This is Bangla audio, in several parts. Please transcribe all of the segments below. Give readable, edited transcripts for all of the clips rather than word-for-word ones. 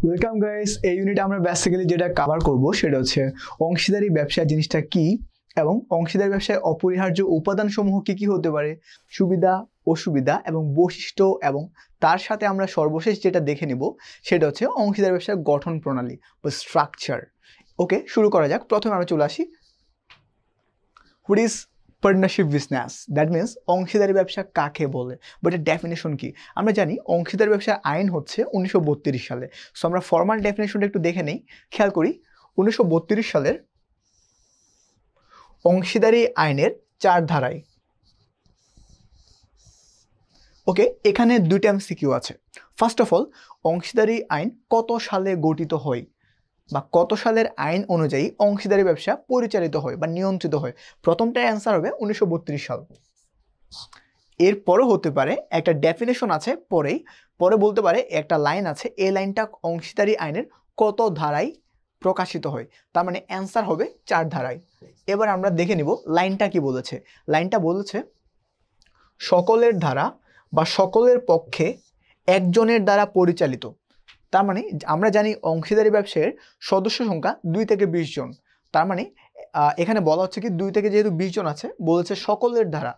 Welcome guys. এই ইউনিটে আমরা বেসিক্যালি যেটা কভার করব সেটা হচ্ছে অংশীদারি ব্যবসা জিনিসটা কি এবং অংশীদারি ব্যবসায় অপরিহার্য উপাদানসমূহ কি কি হতে পারে, সুবিধা অসুবিধা এবং বৈশিষ্ট্য, এবং তার সাথে আমরা সর্বশেষ যেটা দেখে নিব সেটা হচ্ছে অংশীদারি ব্যবসার গঠন প্রণালী বা স্ট্রাকচার। ওকে, শুরু করা যাক। প্রথমে আমরা চলে আসি, what is partnership business, that means অংশীদারি ব্যবসা কাকে বলে, বাট এর ডেফিনেশন কি। আমরা জানি অংশীদারি ব্যবসার আইন হচ্ছে 1932 সালে। সো আমরা ফর্মাল ডেফিনেশনটা একটু দেখে নেই। খেয়াল করি, 1932 সালের অংশীদারি আইনের 4 ধারায়। ওকে, এখানে দুইটা এমসিকিউ আছে। ফার্স্ট অফ অল, অংশীদারি আইন কত সালে গঠিত হয় বা কত সালের আইন অনুযায়ী অংশীদারি ব্যবসা পরিচালিত হয় বা নিয়ন্ত্রিত হয়। প্রথমটার অ্যান্সার হবে 1932 সাল। এরপরও হতে পারে একটা ডেফিনেশন আছে, পরে বলতে পারে একটা লাইন আছে, এই লাইনটা অংশীদারি আইনের কত ধারায় প্রকাশিত হয়। তার মানে অ্যান্সার হবে 4 ধারায়। এবার আমরা দেখে নিব লাইনটা কি বলেছে। লাইনটা বলেছে সকলের দ্বারা বা সকলের পক্ষে একজনের দ্বারা পরিচালিত। তার মানে আমরা জানি অংশীদারি ব্যবসায়ের সদস্য সংখ্যা 2 থেকে 20 জন। তার মানে এখানে বলা হচ্ছে কি 2 থেকে যেহেতু 20 জন আছে, বলেছে সকলের দ্বারা,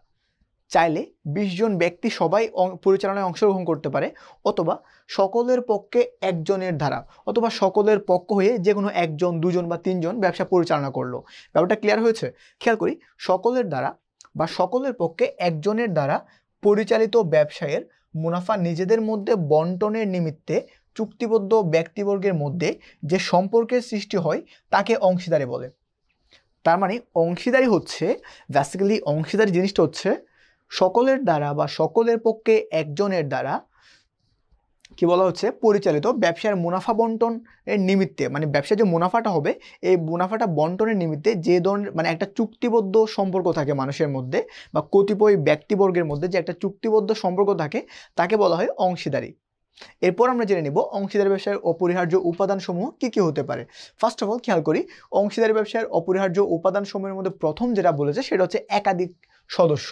চাইলে 20 জন ব্যক্তি সবাই পরিচালনায় অংশগ্রহণ করতে পারে, অথবা সকলের পক্ষে একজনের দ্বারা, অথবা সকলের পক্ষ হয়ে যে কোনো 1 জন 2 জন বা 3 জন ব্যবসা পরিচালনা করলো। ব্যাপারটা ক্লিয়ার হয়েছে? খেয়াল করি, সকলের দ্বারা বা সকলের পক্ষে একজনের দ্বারা পরিচালিত ব্যবসায়ের মুনাফা নিজেদের মধ্যে বন্টনের নিমিত্তে চুক্তিবদ্ধ ব্যক্তিবর্গের মধ্যে যে সম্পর্কের সৃষ্টি হয় তাকে অংশীদারি বলে। তার মানে অংশীদারি হচ্ছে বেসিক্যালি, অংশীদারি জিনিসটা হচ্ছে সকলের দ্বারা বা সকলের পক্ষে একজনের দ্বারা কি বলা হচ্ছে, পরিচালিত ব্যবসার মুনাফা বন্টনের নিমিত্তে, মানে ব্যবসার যে মুনাফাটা হবে এই মুনাফাটা বন্টনের নিমিত্তে যে ধরনের মানে একটা চুক্তিবদ্ধ সম্পর্ক থাকে মানুষের মধ্যে বা কতিপয় ব্যক্তিবর্গের মধ্যে যে একটা চুক্তিবদ্ধ সম্পর্ক থাকে তাকে বলা হয় অংশীদারি। এরপর আমরা জেনে নেব অংশীদারি ব্যবসার অপরিহার্য উপাদানসমূহ কি কি হতে পারে। ফার্স্ট অফ অল খেয়াল করি, অংশীদারি ব্যবসার অপরিহার্য উপাদানসমূহের মধ্যে প্রথম যেটা বলেছে সেটা হচ্ছে একাধিক সদস্য।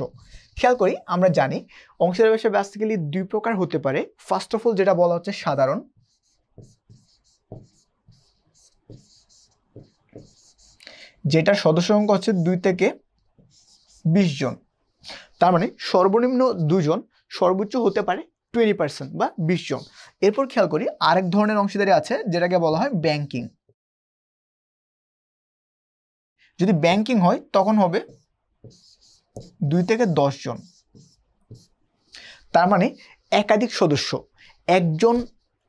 খেয়াল করি, আমরা জানি অংশীদারি ব্যবসা বেসিক্যালি 2 প্রকার হতে পারে। ফার্স্ট অফ অল যেটা বলা হচ্ছে সাধারণ, যেটার সদস্য সংখ্যা হচ্ছে 2 থেকে 20 জন। তার মানে সর্বনিম্ন 2 জন, সর্বোচ্চ হতে পারে 20% বা 20 জন। এরপর খেয়াল করি আরেক ধরনের অংশীদারি আছে যেটাকে বলা হয় ব্যাংকিং। যদি ব্যাংকিং হয় তখন হবে 2 থেকে 10 জন। তার মানে একাধিক সদস্য, একজন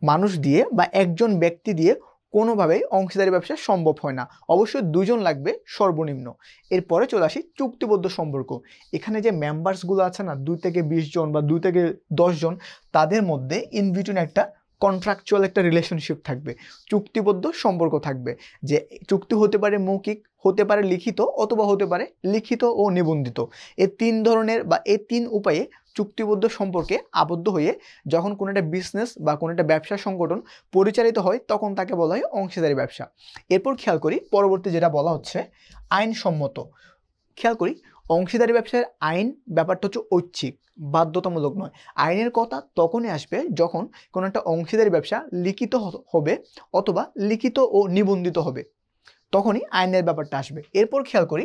মানুষ দিয়ে বা একজন ব্যক্তি দিয়ে কোনোভাবেই অংশীদারি ব্যবসা সম্ভব হয় না, অবশ্যই 2 জন লাগবে সর্বনিম্ন। এরপরে চলে আসি চুক্তিবদ্ধ সম্পর্ক। এখানে যে মেম্বার্সগুলো আছে না, 2 থেকে 20 জন বা 2 থেকে 10 জন, তাদের মধ্যে ইন বিটুইন একটা কন্ট্রাকচুয়াল একটা রিলেশনশিপ থাকবে, চুক্তিবদ্ধ সম্পর্ক থাকবে। যে চুক্তি হতে পারে মৌখিক, হতে পারে লিখিত, অথবা হতে পারে লিখিত ও নিবন্ধিত। এই 3 ধরনের বা এই 3 উপায়ে চুক্তিবদ্ধ সম্পর্কে আবদ্ধ হয়ে যখন কোনো একটা বিজনেস বা কোনো একটা ব্যবসা সংগঠন পরিচালিত হয় তখন তাকে বলা হয় অংশীদারি ব্যবসা। এরপর খেয়াল করি পরবর্তী যেটা বলা হচ্ছে আইনসম্মত। খেয়াল করি অংশীদারি ব্যবসার আইন ব্যাপারটা হচ্ছে ঐচ্ছিক, বাধ্যতামূলক নয়। আইনের কথা তখনই আসবে যখন কোনো একটা অংশীদারি ব্যবসা লিখিত হবে অথবা লিখিত ও নিবন্ধিত হবে, তখনই আইনের ব্যাপারটা আসবে। এরপর খেয়াল করি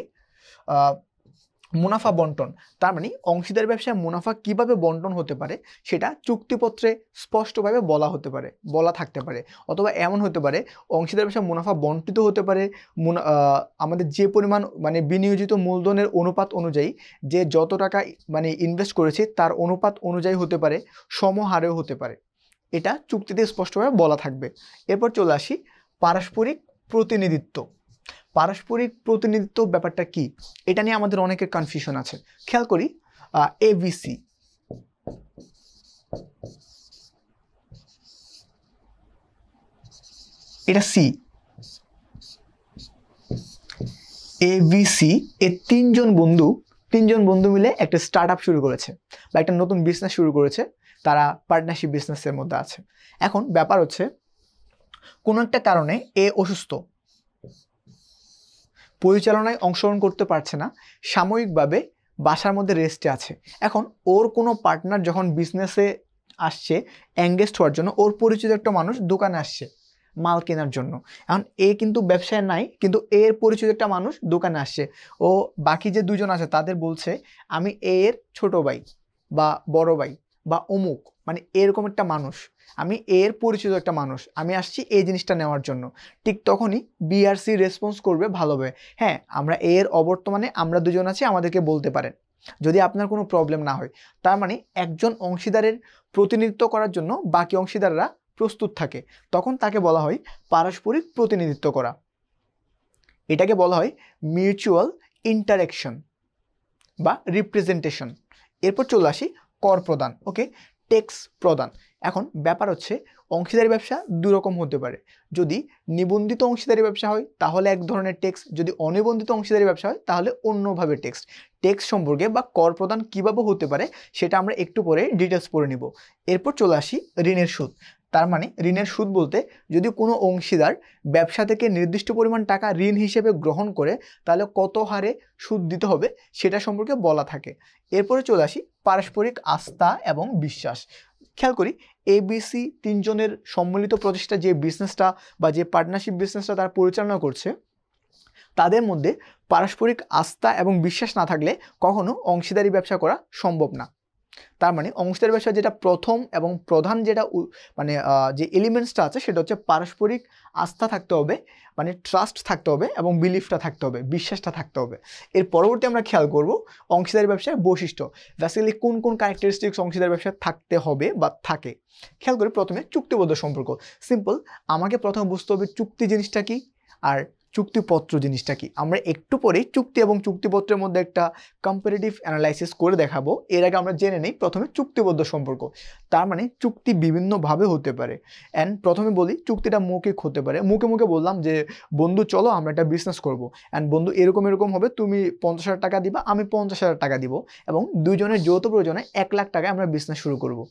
মুনাফা বন্টন। তার মানে অংশীদারি ব্যবসায় মুনাফা কিভাবে বন্টন হতে পারে সেটা চুক্তিপত্রে স্পষ্টভাবে বলা থাকতে পারে, অথবা এমন হতে পারে অংশীদারি ব্যবসায় মুনাফা বন্টিত হতে পারে আমাদের যে পরিমাণ মানে বিনিয়োজিত মূলধনের অনুপাত অনুযায়ী, যে যত টাকা মানে ইনভেস্ট করেছে তার অনুপাত অনুযায়ী হতে পারে, সমহারেও হতে পারে। এটা চুক্তিতে স্পষ্টভাবে বলা থাকবে। এরপর চলে আসি পারস্পরিক প্রতিনিধিত্ব। পারস্পরিক প্রতিনিধিত্ব ব্যাপারটা কি, এটা নিয়ে আমাদের অনেকের কনফিউশন আছে। খেয়াল করি এবিসি, এটা সি, এবিসি, এই 3 জন বন্ধু মিলে একটা স্টার্ট আপ শুরু করেছে বা একটা নতুন বিজনেস শুরু করেছে, তারা পার্টনারশিপ বিজনেসের মধ্যে আছে। এখন ব্যাপার হচ্ছে কোনো একটা কারণে এ অসুস্থ, পরিচালনায় অংশগ্রহণ করতে পারছে না, সাময়িকভাবে বাসার মধ্যে রেস্টে আছে। এখন ওর কোনো পার্টনার যখন বিজনেসে আসছে এঙ্গেজড হওয়ার জন্য, ওর পরিচিত একটা মানুষ দোকানে আসছে, মাল কেনার জন্য। এখন এ কিন্তু ব্যবসায় নাই, কিন্তু এর পরিচিত একটা মানুষ দোকানে আসছে, ও বাকি যে দুজন আছে তাদের বলছে আমি এর ছোট ভাই বা বড় ভাই বা অমুক, মানে এরকম একটা মানুষ, আমি এর পরিচিত একটা মানুষ, আমি আসছি এই জিনিসটা নেওয়ার জন্য। ঠিক তখনই বিআরসি রেসপন্স করবে ভালোভাবে, হ্যাঁ আমরা এর অবর্তমানে আমরা দুজন আছি, আমাদেরকে বলতে পারেন, যদি আপনার কোনো প্রবলেম না হয়। তার মানে একজন অংশীদারের প্রতিনিধিত্ব করার জন্য বাকি অংশীদাররা প্রস্তুত থাকে, তখন তাকে বলা হয় পারস্পরিক প্রতিনিধিত্ব করা। এটাকে বলা হয় মিউচুয়াল ইন্টারেকশন বা রিপ্রেজেন্টেশন। এরপর চলে আসি কর প্রদান, ওকে, ট্যাক্স প্রদান। এখন ব্যাপার হচ্ছে অংশীদারি ব্যবসা দুই রকম হতে পারে। যদি নিবন্ধিত অংশীদারি ব্যবসা হয় তাহলে এক ধরনের ট্যাক্স, যদি অনিবন্ধিত অংশীদারি ব্যবসা হয় তাহলে অন্যভাবে ট্যাক্স। ট্যাক্স সম্পর্কে বা কর প্রদান কীভাবে হতে পারে সেটা আমরা একটু পরে ডিটেলস পড়ে নিব। এরপর চলে আসি ঋণের সুদ। তার মানে ঋণের সুদ বলতে যদি কোনো অংশীদার ব্যবসা থেকে নির্দিষ্ট পরিমাণ টাকা ঋণ হিসেবে গ্রহণ করে তাহলে কত হারে সুদ দিতে হবে সেটা সম্পর্কে বলা থাকে। এরপরে চলে আসি পারস্পরিক আস্থা এবং বিশ্বাস। খেয়াল করি এবিসি তিনজনের সম্মিলিত প্রচেষ্টা যে বিজনেসটা বা যে পার্টনারশিপ বিজনেসটা তারা পরিচালনা করছে, তাদের মধ্যে পারস্পরিক আস্থা এবং বিশ্বাস না থাকলে কখনো অংশীদারি ব্যবসা করা সম্ভব না। তার মানে অংশীদারি ব্যবসা যেটা প্রথম এবং প্রধান যেটা মানে যে এলিমেন্টসটা আছে সেটা হচ্ছে পারস্পরিক আস্থা থাকতে হবে, মানে ট্রাস্ট থাকতে হবে এবং বিলিফটা থাকতে হবে, বিশ্বাসটা থাকতে হবে। এর পরবর্তী আমরা খেয়াল করব অংশীদারি ব্যবসার বৈশিষ্ট্য, বেসিক্যালি কোন কোন ক্যারেক্টারিস্টিক্স অংশীদারি ব্যবসায় থাকতে হবে বা থাকে। খেয়াল করি প্রথমে চুক্তিবদ্ধ সম্পর্ক। সিম্পল, আমাকে প্রথমে বুঝতে হবে চুক্তি জিনিসটা কি আর চুক্তিপত্র জিনিসটা কি। আমরা একটু পরেই চুক্তি এবং চুক্তিপত্রের মধ্যে একটা কম্পারেটিভ অ্যানালাইসিস করে দেখাবো। এর আগে আমরা জেনে নেই প্রথমে চুক্তিবদ্ধ সম্পর্ক। তার মানে চুক্তি বিভিন্নভাবে হতে পারে। অ্যান্ড প্রথমে বলি চুক্তিটা মৌখিক হতে পারে, মুখে মুখে বললাম যে বন্ধু চলো আমরা একটা বিজনেস করবো, অ্যান্ড বন্ধু এরকম এরকম হবে, তুমি 50,000 টাকা দিবা, আমি 50,000 টাকা দিব, এবং দুইজনের যৌথ প্রয়োজনে 1 লাখ টাকায় আমরা বিজনেস শুরু করব।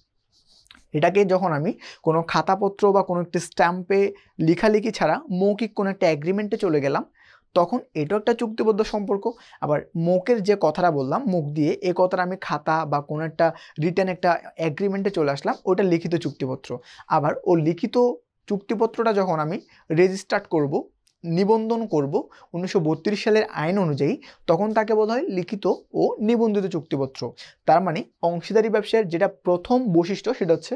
এটাকে যখন আমি কোনো খাতাপত্র বা কোনো একটি স্ট্যাম্পে লেখালেখি ছাড়া মৌখিক কোনো একটা অ্যাগ্রিমেন্টে চলে গেলাম, তখন এটাও একটা চুক্তিবদ্ধ সম্পর্ক। আবার মুখের যে কথাটা বললাম মুখ দিয়ে, এ কথাটা আমি খাতা বা কোনো একটা রিটেন একটা অ্যাগ্রিমেন্টে চলে আসলাম, ওটা লিখিত চুক্তিপত্র। আবার ও লিখিত চুক্তিপত্রটা যখন আমি রেজিস্টার্ড করব, নিবন্ধন করব 1932 সালের আইন অনুযায়ী, তখন তাকে বলা হয় লিখিত ও নিবন্ধিত চুক্তিপত্র। তার মানে অংশীদারি ব্যবসার যেটা প্রথম বৈশিষ্ট্য সেটা হচ্ছে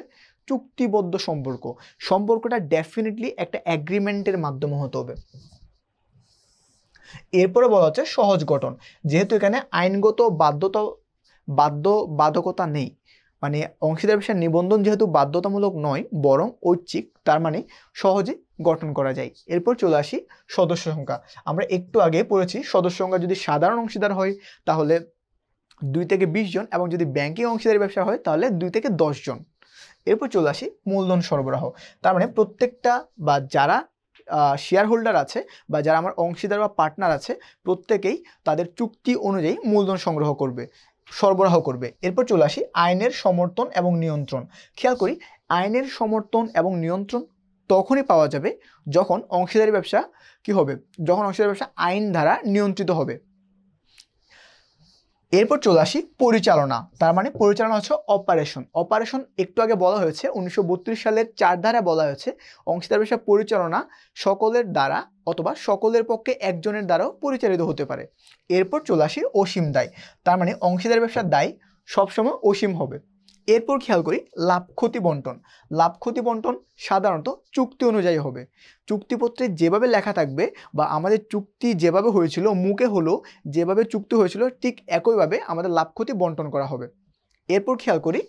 চুক্তিবদ্ধ সম্পর্ক। সম্পর্কটা ডেফিনেটলি একটা অ্যাগ্রিমেন্টের মাধ্যমে হতে হবে। এরপরে বলা হচ্ছে সহজ গঠন। যেহেতু এখানে আইনগত বাধ্যকতা নেই, মানে অংশীদার ব্যবসার নিবন্ধন যেহেতু বাধ্যতামূলক নয় বরং ঐচ্ছিক, তার মানে সহজে গঠন করা যায়। এরপর চলে আসি সদস্য সংখ্যা। আমরা একটু আগে পড়েছি সদস্য সংখ্যা যদি সাধারণ অংশীদার হয় তাহলে 2 থেকে 20 জন, এবং যদি ব্যাংকিং অংশীদারি ব্যবসা হয় তাহলে 2 থেকে 10 জন। এরপর চলে আসি মূলধন সরবরাহ। তার মানে প্রত্যেকটা বা যারা শেয়ার হোল্ডার আছে বা যারা আমার অংশীদার বা পার্টনার আছে, প্রত্যেকেই তাদের চুক্তি অনুযায়ী মূলধন সরবরাহ করবে। এরপর চলে আসি আইনের সমর্থন এবং নিয়ন্ত্রণ। খেয়াল করি আইনের সমর্থন এবং নিয়ন্ত্রণ তখনই পাওয়া যাবে যখন অংশীদারি ব্যবসা কি হবে, যখন অংশীদারি ব্যবসা আইন দ্বারা নিয়ন্ত্রিত হবে। এরপর চলে আসি পরিচালনা। তার মানে পরিচালনা হচ্ছে অপারেশন একটু আগে বলা হয়েছে 1932 সালের 4 ধারায় বলা হয়েছে অংশীদার ব্যবসা পরিচালনা সকলের দ্বারা অথবা সকলের পক্ষে একজনের দ্বারাও পরিচালিত হতে পারে। এরপর চলে আসি অসীম দায়। তার মানে অংশীদার ব্যবসার দায় সবসময় অসীম হবে। এরপর খেয়াল করি লাভ ক্ষতি বন্টন সাধারণত চুক্তি অনুযায়ী হবে। চুক্তিপত্রে যেভাবে লেখা থাকবে বা আমাদের চুক্তি যেভাবে হয়েছিল মুখে হলো, যেভাবে চুক্তি হয়েছিল ঠিক একইভাবে আমাদের লাভ ক্ষতি বন্টন করা হবে। এরপর খেয়াল করি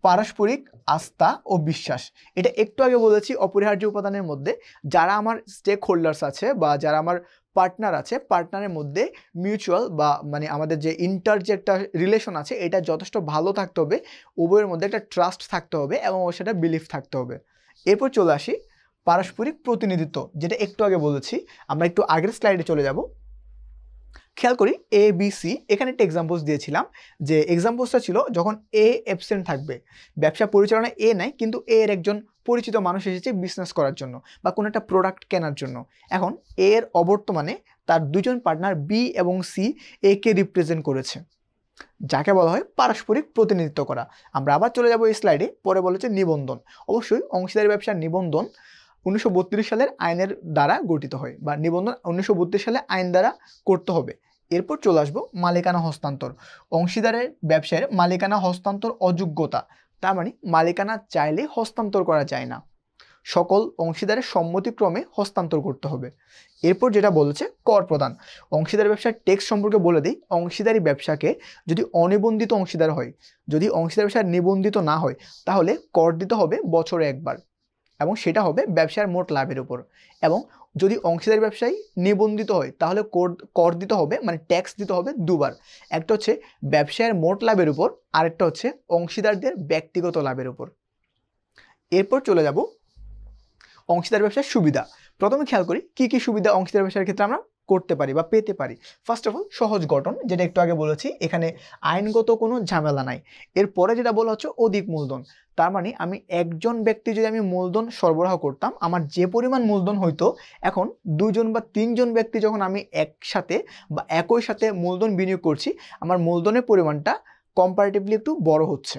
পারস্পরিক আস্থা ও বিশ্বাস। এটা একটু আগে বলেছি অপরিহার্য উপাদানের মধ্যে যারা আমার স্টেক হোল্ডার্স আছে বা যারা আমার পার্টনার আছে, পার্টনারের মধ্যে মিউচুয়াল বা মানে আমাদের যে যে একটা রিলেশন আছে এটা যথেষ্ট ভালো থাকতে হবে, উভয়ের মধ্যে একটা ট্রাস্ট থাকতে হবে এবং ওর সাথে বিলিফ থাকতে হবে। এরপর চলে আসি পারস্পরিক প্রতিনিধিত্ব, যেটা একটু আগে বলেছি। আমরা একটু আগের স্লাইডে চলে যাব। খেয়াল করি ABC, এখানে একটা এক্সাম্পলস দিয়েছিলাম যে এক্সাম্পলসটা ছিল যখন এ অ্যাবসেন্ট থাকবে, ব্যবসা পরিচালনায় এ নাই কিন্তু এর একজন পরিচিত মানুষ এসেছে বিজনেস করার জন্য বা কোনো একটা প্রোডাক্ট কেনার জন্য। এখন এর অবর্তমানে তার দুজন পার্টনার বি এবং সি এ কে রিপ্রেজেন্ট করেছে, যাকে বলা হয় পারস্পরিক প্রতিনিধিত্ব করা। আমরা আবার চলে যাব এই স্লাইডে, পরে বলেছে নিবন্ধন। অবশ্যই অংশীদারি ব্যবসার নিবন্ধন 1932 সালের আইনের দ্বারা গঠিত হয়, বা নিবন্ধন 1932 সালে আইন দ্বারা করতে হবে। এরপর চলে আসবো মালিকানা হস্তান্তর। অংশীদারের ব্যবসায়ের মালিকানা হস্তান্তর অযোগ্যতা, তার মানে মালিকানা চাইলে হস্তান্তর করা যায় না, সকল অংশীদারের সম্মতিক্রমে হস্তান্তর করতে হবে। এরপর যেটা বলেছে কর প্রদান। অংশীদারি ব্যবসার ট্যাক্স সম্পর্কে বলে দিই। অংশীদারি ব্যবসাকে যদি অনিবন্ধিত অংশীদার হয়, যদি অংশীদারি ব্যবসা নিবন্ধিত না হয়, তাহলে কর দিতে হবে বছরে একবার, এবং সেটা হবে ব্যবসার মোট লাভের উপর। এবং যদি অংশীদারি ব্যবসায়ী নিবন্ধিত হয়, তাহলে কর দিতে হবে, মানে ট্যাক্স দিতে হবে দুবার। একটা হচ্ছে ব্যবসায়ের মোট লাভের উপর, আরেকটা হচ্ছে অংশীদারদের ব্যক্তিগত লাভের উপর। এরপর চলে যাব অংশীদার ব্যবসার সুবিধা। প্রথমে খেয়াল করি কি কি সুবিধা অংশীদার ব্যবসার ক্ষেত্রে আমরা করতে পারি বা পেতে পারি। ফার্স্ট অফ অল সহজ গঠন, যেটা একটু আগে বলেছি, এখানে আইনগত কোনো ঝামেলা নাই। এরপরে যেটা বলা হচ্ছে অধিক মূলধন, তার মানে আমি একজন ব্যক্তি যদি আমি মূলধন সরবরাহ করতাম, আমার যে পরিমাণ মূলধন হইতো, এখন 2জন বা 3জন ব্যক্তি যখন আমি একসাথে বা একই সাথে মূলধন বিনিয়োগ করছি, আমার মূলধনের পরিমাণটা কম্পারেটিভলি একটু বড় হচ্ছে।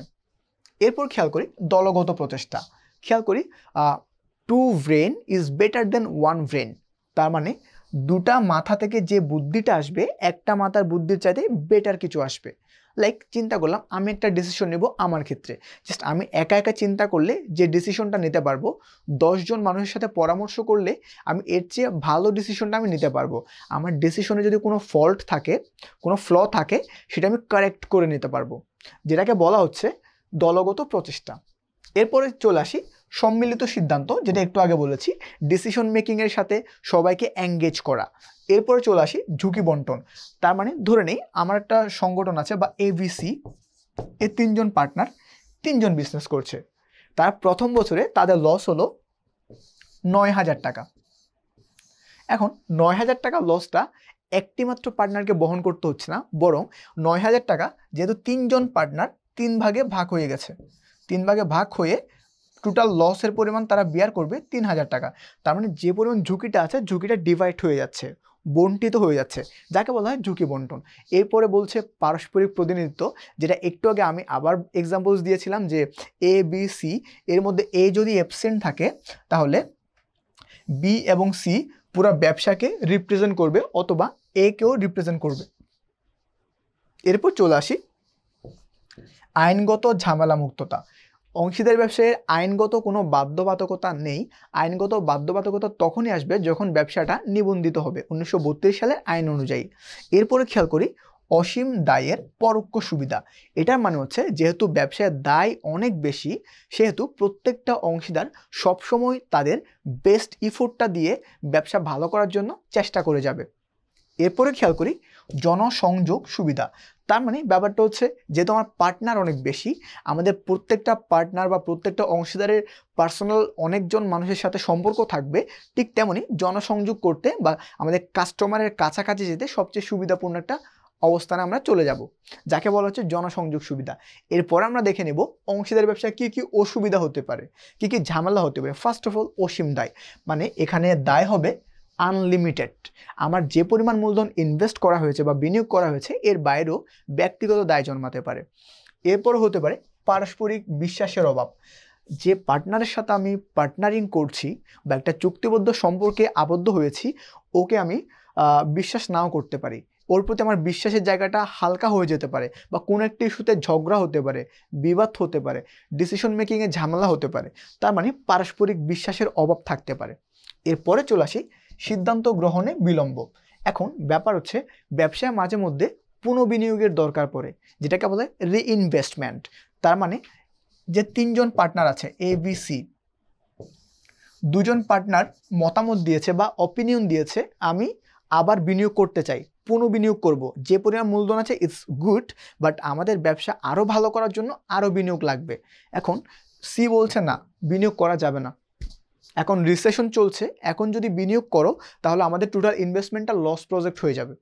এরপর খেয়াল করি দলগত প্রচেষ্টা। খেয়াল করি 2 brain is better then 1 brain, তার মানে দুটা মাথা থেকে যে বুদ্ধিটা আসবে, একটা মাথার বুদ্ধির চাইতে বেটার কিছু আসবে। লাইক চিন্তা করলাম আমি একটা ডিসিশন নেব, আমার ক্ষেত্রে জাস্ট আমি একা একা চিন্তা করলে যে ডিসিশনটা নিতে পারবো, 10 জন মানুষের সাথে পরামর্শ করলে আমি এর চেয়ে ভালো ডিসিশনটা আমি নিতে পারবো। আমার ডিসিশনে যদি কোনো ফল্ট থাকে, কোনো ফ্ল থাকে, সেটা আমি কারেক্ট করে নিতে পারবো, যেটাকে বলা হচ্ছে দলগত প্রচেষ্টা। এরপরে চলে আসি সম্মিলিত সিদ্ধান্ত, যেটা একটু আগে বলেছি, ডিসিশন মেকিংয়ের সাথে সবাইকে এঙ্গেজ করা। এরপরে চলে আসি ঝুঁকি বন্টন, তার মানে ধরে নেই আমার একটা সংগঠন আছে বা এবিসি, এর 3জন পার্টনার 3জন বিজনেস করছে, তার প্রথম বছরে তাদের লস হলো 9,000 টাকা। এখন 9,000 টাকা লসটা একটি মাত্র পার্টনারকে বহন করতে হচ্ছে না, বরং 9,000 টাকা যেহেতু 3জন পার্টনার 3 ভাগে ভাগ হয়ে গেছে, 3 ভাগে ভাগ হয়ে টোটাল লসের পরিমাণ তারা বিয়ার করবে 3,000 টাকা। তার মানে যে পরিমাণ ঝুঁকিটা আছে, ঝুঁকিটা ডিভাইড হয়ে যাচ্ছে, বন্টিত হয়ে যাচ্ছে, যাকে বলা হয় ঝুঁকি বন্টন। এরপরে বলছে পারস্পরিক প্রতিনিধিত্ব, যেটা একটু আগে আমি আবার এক্সাম্পলস দিয়েছিলাম যে এ বি সি, এর মধ্যে এ যদি অ্যাবসেন্ট থাকে, তাহলে বি এবং সি পুরো ব্যবসাকে রিপ্রেজেন্ট করবে, অথবা এ কেও রিপ্রেজেন্ট করবে। এরপর চলে আসি আইনগত ঝামেলা মুক্ততা। অংশীদার ব্যবসায়ের আইনগত কোনো বাধ্যবাধকতা নেই। আইনগত বাধ্যবাধকতা তখনই আসবে যখন ব্যবসাটা নিবন্ধিত হবে 1932 সালের আইন অনুযায়ী। এরপরে খেয়াল করি অসীম দায়ের পরোক্ষ সুবিধা। এটার মানে হচ্ছে যেহেতু ব্যবসায় দায় অনেক বেশি, সেহেতু প্রত্যেকটা অংশীদার সবসময় তাদের বেস্ট ইফোর্টটা দিয়ে ব্যবসা ভালো করার জন্য চেষ্টা করে যাবে। এরপরে খেয়াল করি জনসংযোগ সুবিধা, তার মানে ব্যাপারটা হচ্ছে যেহেতু আমার পার্টনার অনেক বেশি, আমাদের প্রত্যেকটা পার্টনার বা প্রত্যেকটা অংশীদারের পার্সোনাল অনেকজন মানুষের সাথে সম্পর্ক থাকবে, ঠিক তেমনি জনসংযোগ করতে বা আমাদের কাস্টমারের কাছাকাছি যেতে সবচেয়ে সুবিধাপূর্ণ একটা অবস্থানে আমরা চলে যাব, যাকে বলা হচ্ছে জনসংযোগ সুবিধা। এরপর আমরা দেখে নেব অংশীদার ব্যবসায় কী কী অসুবিধা হতে পারে, কী কী ঝামেলা হতে পারে। ফার্স্ট অফ অল অসীম দায়, মানে এখানে দায় হবে আনলিমিটেড। আমার যে পরিমাণ মূলধন ইনভেস্ট করা হয়েছে বা বিনিয়োগ করা হয়েছে, এর বাইরেও ব্যক্তিগত দায় জন্মাতে পারে। এরপর হতে পারে পারস্পরিক বিশ্বাসের অভাব। যে পার্টনারের সাথে আমি পার্টনারিং করছি বা একটা চুক্তিবদ্ধ সম্পর্কে আবদ্ধ হয়েছি, ওকে আমি বিশ্বাস নাও করতে পারি, ওর প্রতি আমার বিশ্বাসের জায়গাটা হালকা হয়ে যেতে পারে, বা কোনো একটি ইস্যুতে ঝগড়া হতে পারে, বিবাদ হতে পারে, ডিসিশন মেকিংয়ে ঝামেলা হতে পারে। তার মানে পারস্পরিক বিশ্বাসের অভাব থাকতে পারে। এরপরে চলে আসি সিদ্ধান্ত গ্রহণে বিলম্ব। এখন ব্যাপার হচ্ছে ব্যবসায় মাঝে মধ্যে পুনঃবিনিয়োগের দরকার পড়ে, যেটাকে বলে রিইনভেস্টমেন্ট। তার মানে যে 3জন পার্টনার আছে এ বি সি, 2জন পার্টনার মতামত দিয়েছে বা অপিনিয়ন দিয়েছে আমি আবার বিনিয়োগ করতে চাই, পুনঃবিনিয়োগ করব, যে পরিমাণ মূলধন আছে ইটস গুড, বাট আমাদের ব্যবসা আরও ভালো করার জন্য আরও বিনিয়োগ লাগবে। এখন সি বলছে না, বিনিয়োগ করা যাবে না, এখন রিসেশন চলছে, এখন যদি বিনিয়োগ করো তাহলে আমাদের টোটাল ইনভেস্টমেন্টটা লস প্রজেক্ট হয়ে যাবে,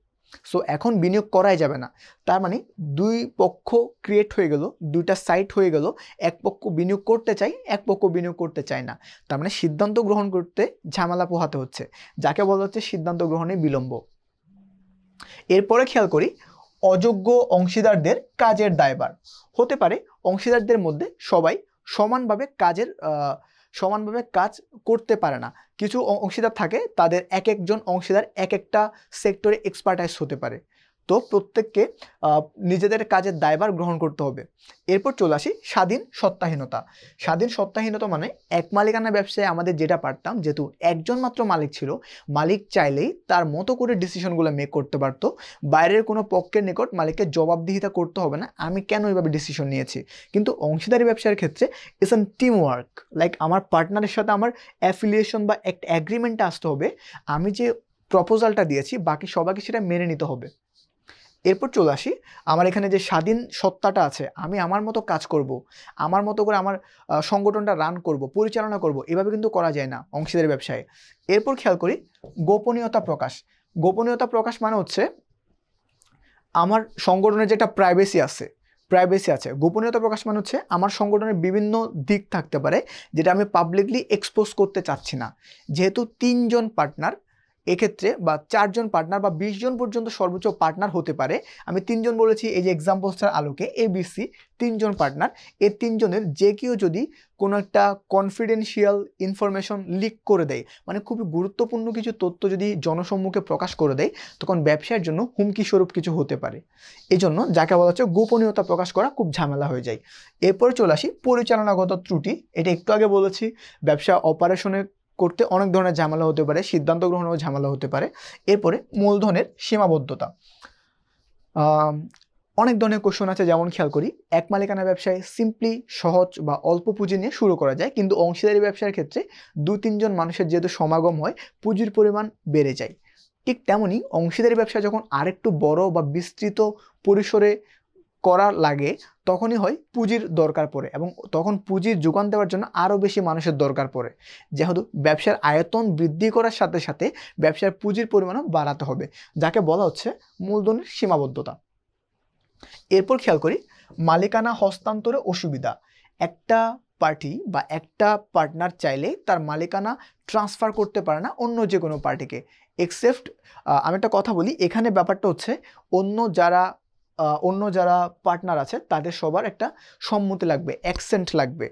সো এখন বিনিয়োগ করাই যাবে না। তার মানে দুই পক্ষ ক্রিয়েট হয়ে গেল, দুইটা সাইট হয়ে গেল, এক পক্ষ বিনিয়োগ করতে চাই, এক পক্ষ বিনিয়োগ করতে চায় না। তার মানে সিদ্ধান্ত গ্রহণ করতে ঝামেলা পোহাতে হচ্ছে, যাকে বলা হচ্ছে সিদ্ধান্ত গ্রহণে বিলম্ব। এরপরে খেয়াল করি অযোগ্য অংশীদারদের কাজের দায়ভার। হতে পারে অংশীদারদের মধ্যে সবাই সমানভাবে কাজের সমানভাবে কাজ করতে পারে না। কিছু অংশীদার থাকে, তাদের এক একজন অংশীদার এক একটা সেক্টরে এক্সপার্টাইজ হতে পারে। তো প্রত্যেককে নিজেদের কাজের দায়ভার গ্রহণ করতে হবে। এরপর চলে আসি স্বাধীন সত্তাহীনতা। স্বাধীন সত্তাহীনতা মানে এক মালিকানা ব্যবসায় আমাদের যেটা পারতাম, যেহেতু একজন মাত্র মালিক ছিল, মালিক চাইলেই তার মতো করে ডিসিশনগুলো মেক করতে পারত। বাইরের কোনো পক্ষের নিকট মালিককে জবাবদিহিতা করতে হবে না আমি কেন এইভাবে ডিসিশন নিয়েছি। কিন্তু অংশীদারি ব্যবসার ক্ষেত্রে it's an team work, like আমার পার্টনারের সাথে আমার অ্যাফিলিয়েশন বা একটা অ্যাগ্রিমেন্টে আসতে হবে। আমি যে প্রপোজালটা দিয়েছি বাকি সবাইকে সেটা মেনে নিতে হবে। এরপর চলে আসি, আমার এখানে যে স্বাধীন সত্তাটা আছে, আমি আমার মতো কাজ করব, আমার মতো করে আমার সংগঠনটা রান করব, পরিচালনা করব, এভাবে কিন্তু করা যায় না অংশীদারি ব্যবসায়। এরপর খেয়াল করি গোপনীয়তা প্রকাশ। গোপনীয়তা প্রকাশ মানে হচ্ছে আমার সংগঠনের যেটা প্রাইভেসি আছে। গোপনীয়তা প্রকাশ মানে হচ্ছে আমার সংগঠনের বিভিন্ন দিক থাকতে পারে যেটা আমি পাবলিকলি এক্সপোজ করতে চাচ্ছি না। যেহেতু 3 জন পার্টনার, এক্ষেত্রে বা 4 জন পার্টনার বা 20 জন পর্যন্ত সর্বোচ্চ পার্টনার হতে পারে। আমি 3 জন বলেছি এই যে এক্সাম্পলসটার আলোকে, ABC 3 জন পার্টনার। এই 3 জনের যে কেউ যদি কোনো একটা কনফিডেন্সিয়াল ইনফরমেশন লিক করে দেয়, মানে খুবই গুরুত্বপূর্ণ কিছু তথ্য যদি জনসম্মুখে প্রকাশ করে দেয়, তখন ব্যবসার জন্য হুমকি স্বরূপ কিছু হতে পারে। এই জন্য যাকে বলা হচ্ছে গোপনীয়তা প্রকাশ করা খুব ঝামেলা হয়ে যায়। এরপর চলে আসি পরিচালনাগত ত্রুটি। এটা একটু আগে বলেছি, ব্যবসা অপারেশনে করতে অনেক ধরনের ঝামেলা হতে পারে, সিদ্ধান্ত গ্রহণেও ঝামেলা হতে পারে। এরপরে মূলধনের সীমাবদ্ধতা। অনেক ধরনের কোশ্চেন আছে, যেমন খেয়াল করি এক মালিকানা ব্যবসায় সিম্পলি সহজ বা অল্প পুঁজি নিয়ে শুরু করা যায়, কিন্তু অংশীদারি ব্যবসার ক্ষেত্রে 2-3 জন মানুষের যেহেতু সমাগম হয় পুঁজির পরিমাণ বেড়ে যায়। ঠিক তেমনই অংশীদারি ব্যবসা যখন আরেকটু বড় বা বিস্তৃত পরিসরে করা লাগে তখনই হয় পুঁজির দরকার পড়ে, এবং তখন পুঁজির যোগান দেওয়ার জন্য আরও বেশি মানুষের দরকার পড়ে। যেহেতু ব্যবসার আয়তন বৃদ্ধি করার সাথে সাথে ব্যবসার পুঁজির পরিমাণও বাড়াতে হবে, যাকে বলা হচ্ছে মূলধনের সীমাবদ্ধতা। এরপর খেয়াল করি মালিকানা হস্তান্তরে অসুবিধা। একটা পার্টি বা একটা পার্টনার চাইলে তার মালিকানা ট্রান্সফার করতে পারে না অন্য যে কোনো পার্টিকে, এক্সেপ্ট আমি একটা কথা বলি, এখানে ব্যাপারটা হচ্ছে অন্য যারা পার্টনার আছে তাদের সবার একটা সম্মতি লাগবে, অ্যাকসেন্ট লাগবে।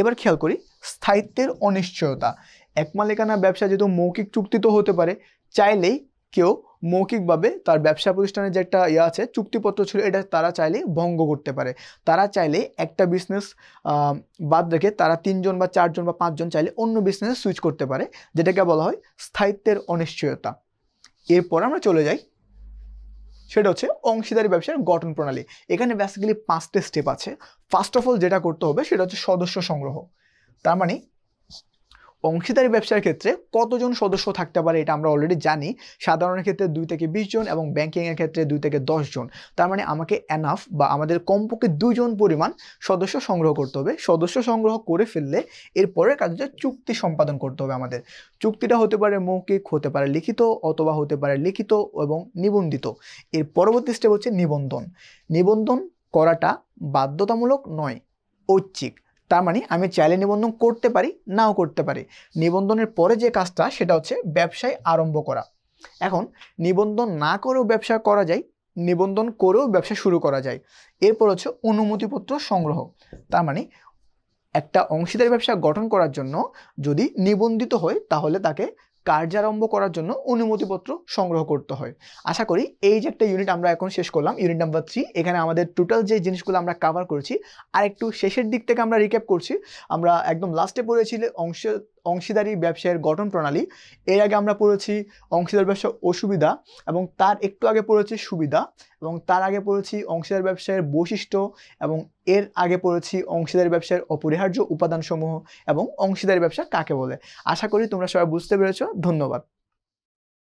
এবার খেয়াল করি স্থায়িত্বের অনিশ্চয়তা। এক মালিকানা ব্যবসা যেহেতু মৌখিক চুক্তি তো হতে পারে, চাইলেই কেউ মৌখিকভাবে তার ব্যবসা প্রতিষ্ঠানের যে একটা আছে চুক্তিপত্র ছিল, এটা তারা চাইলে ভঙ্গ করতে পারে। তারা চাইলে একটা বিজনেস বাদ রেখে তারা 3 জন বা 4 জন বা 5 জন চাইলে অন্য বিজনেসে সুইচ করতে পারে, যেটাকে বলা হয় স্থায়িত্বের অনিশ্চয়তা। এরপর আমরা চলে যাই, সেটা হচ্ছে অংশীদারি ব্যবসার গঠন প্রণালী। এখানে বেসিক্যালি 5টা স্টেপ আছে। ফার্স্ট অফ অল যেটা করতে হবে সেটা হচ্ছে সদস্য সংগ্রহ। তার মানে অংশীদারি ব্যবসার ক্ষেত্রে কতজন সদস্য থাকতে পারে এটা আমরা অলরেডি জানি। সাধারণের ক্ষেত্রে 2 থেকে 20 জন এবং ব্যাংকিংয়ের ক্ষেত্রে 2 থেকে 10 জন। তার মানে আমাকে এনাফ বা আমাদের কমপক্ষে 2 জন পরিমাণ সদস্য সংগ্রহ করতে হবে। সদস্য সংগ্রহ করে ফেললে এরপরের কাজ হচ্ছে চুক্তি সম্পাদন করতে হবে আমাদের। চুক্তিটা হতে পারে মৌখিক, হতে পারে লিখিত, অথবা হতে পারে লিখিত এবং নিবন্ধিত। এর পরবর্তী স্টেপ হচ্ছে নিবন্ধন। নিবন্ধন করাটা বাধ্যতামূলক নয়, ঐচ্ছিক। তার মানে আমি চাইলে নিবন্ধন করতে পারি, নাও করতে পারি। নিবন্ধনের পরে যে কাজটা সেটা হচ্ছে ব্যবসায় আরম্ভ করা। এখন নিবন্ধন না করেও ব্যবসা করা যায়, নিবন্ধন করেও ব্যবসা শুরু করা যায়। এরপর হচ্ছে অনুমতিপত্র সংগ্রহ। তার মানে একটা অংশীদারি ব্যবসা গঠন করার জন্য যদি নিবন্ধিত হয় তাহলে তাকে কার্যারম্ভ করার জন্য অনুমতিপত্র সংগ্রহ করতে হয়। আশা করি এই যে একটা ইউনিট আমরা এখন শেষ করলাম, ইউনিট নাম্বার 3, এখানে আমাদের টোটাল যে জিনিসগুলো আমরা কভার করেছি আর একটু শেষের দিক থেকে আমরা রিক্যাপ করছি। আমরা একদম লাস্টে পড়েছি অংশীদারি ব্যবসায়ের গঠন প্রণালী। এর আগে আমরা পড়েছি অংশীদার ব্যবসার অসুবিধা, এবং তার একটু আগে পড়েছি সুবিধা, এবং তার আগে পড়েছি অংশীদার ব্যবসায়ের বৈশিষ্ট্য, এবং এর আগে পড়েছি অংশীদারি ব্যবসার অপরিহার্য উপাদানসমূহ এবং অংশীদারি ব্যবসা কাকে বলে। আশা করি তোমরা সবাই বুঝতে পেরেছো। ধন্যবাদ।